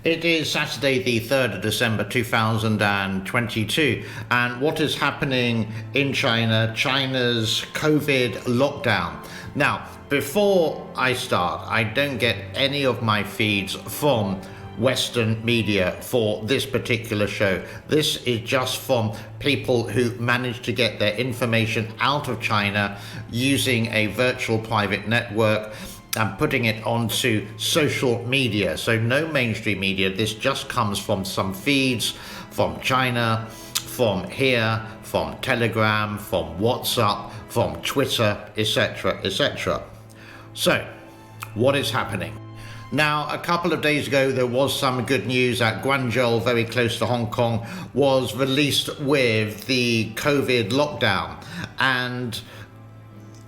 It is Saturday, the 3rd of December 2022, and what is happening in China, China's COVID lockdown. Now, before I start, I don't get any of my feeds from Western media for this particular show. This is just from people who managed to get their information out of China using a virtual private network and putting it onto social media. So no mainstream media. This just comes from some feeds from China, from here, from Telegram, from WhatsApp, from Twitter, etc., etc. So, what is happening? Now, a couple of days ago, there was some good news that Guangzhou, very close to Hong Kong, was released with the COVID lockdown, and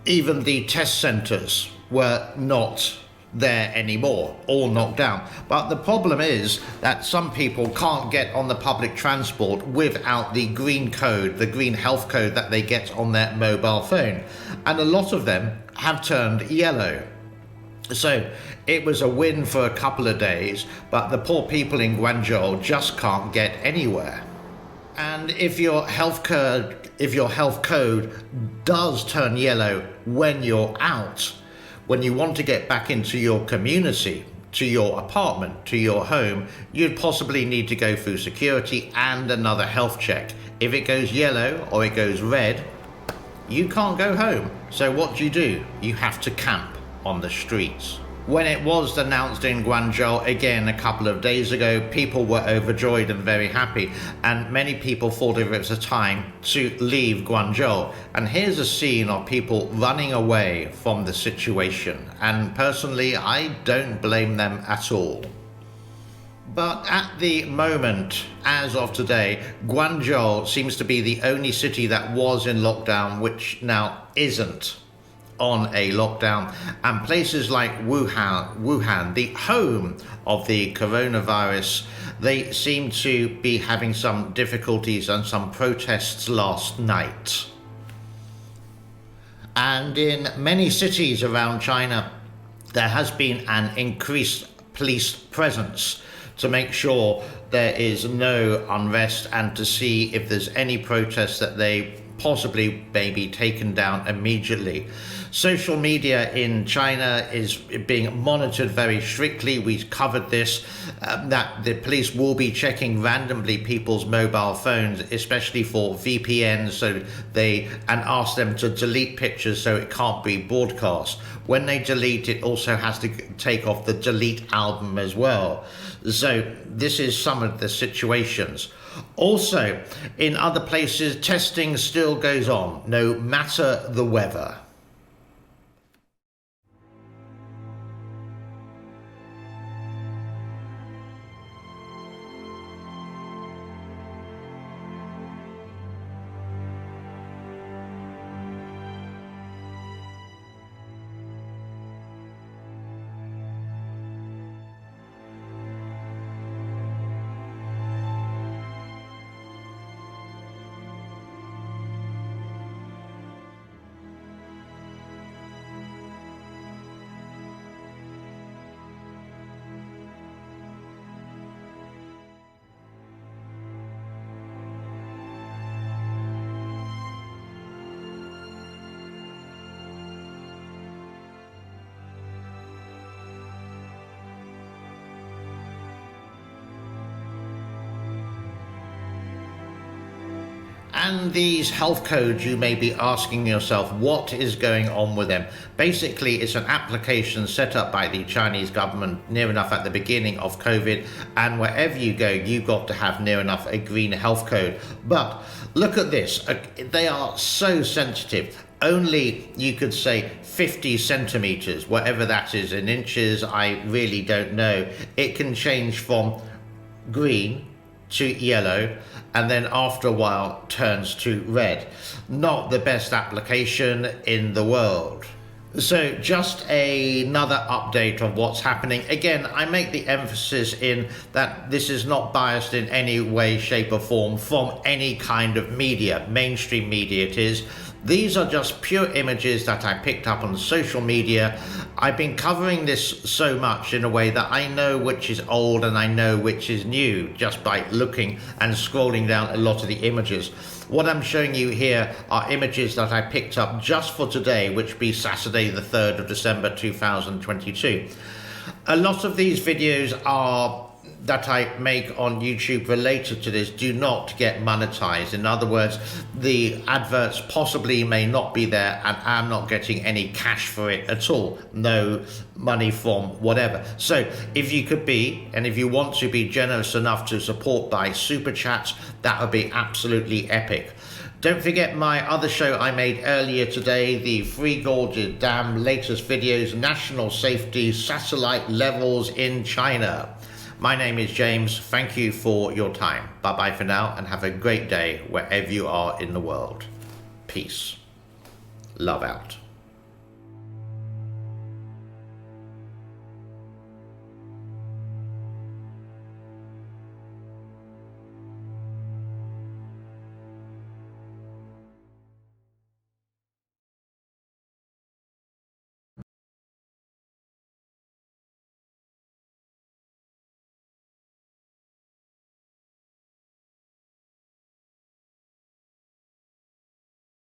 even the test centers were not there anymore, all knocked down. But the problem is that some people can't get on the public transport without the green code, the green health code that they get on their mobile phone. And a lot of them have turned yellow. So it was a win for a couple of days, but the poor people in Guangzhou just can't get anywhere. And if your health code does turn yellow when you're out, when you want to get back into your community, to your apartment, to your home, you'd possibly need to go through security and another health check. If it goes yellow or it goes red, you can't go home. So what do? You have to camp on the streets. When it was announced in Guangzhou again a couple of days ago, people were overjoyed and very happy, and many people thought it was a time to leave Guangzhou. And here's a scene of people running away from the situation, and personally I don't blame them at all. But at the moment, as of today, Guangzhou seems to be the only city that was in lockdown which now isn't on a lockdown, and places like Wuhan, the home of the coronavirus, they seem to be having some difficulties and some protests last night. And in many cities around China, there has been an increased police presence to make sure there is no unrest and to see if there's any protests that they possibly may be taken down immediately. Social media in China is being monitored very strictly. We've covered this, that the police will be checking randomly people's mobile phones, especially for VPNs, and ask them to delete pictures so it can't be broadcast. When they delete, it also has to take off the delete album as well. So this is some of the situations. Also, in other places, testing still goes on, no matter the weather. And these health codes, you may be asking yourself, what is going on with them? Basically, it's an application set up by the Chinese government near enough at the beginning of COVID, and wherever you go, you've got to have near enough a green health code. But look at this, they are so sensitive. Only, you could say, 50 centimeters, whatever that is in inches, I really don't know. It can change from green to yellow, and then after a while turns to red. Not the best application in the world. So just another update of what's happening. Again, I make the emphasis in that this is not biased in any way, shape or form from any kind of media. Mainstream media it is. These are just pure images that I picked up on social media. I've been covering this so much in a way that I know which is old and I know which is new just by looking and scrolling down a lot of the images. What I'm showing you here are images that I picked up just for today, which be Saturday the 3rd of December 2022. A lot of these videos that I make on YouTube related to this do not get monetized. In other words, the adverts possibly may not be there and I'm not getting any cash for it at all. No money from whatever. So if you could be, and if you want to be generous enough to support by super chats, that would be absolutely epic. Don't forget my other show I made earlier today, the Three Gorges Dam latest videos, national safety, satellite levels in China. My name is James. Thank you for your time. Bye-bye for now and have a great day wherever you are in the world. Peace. Love out.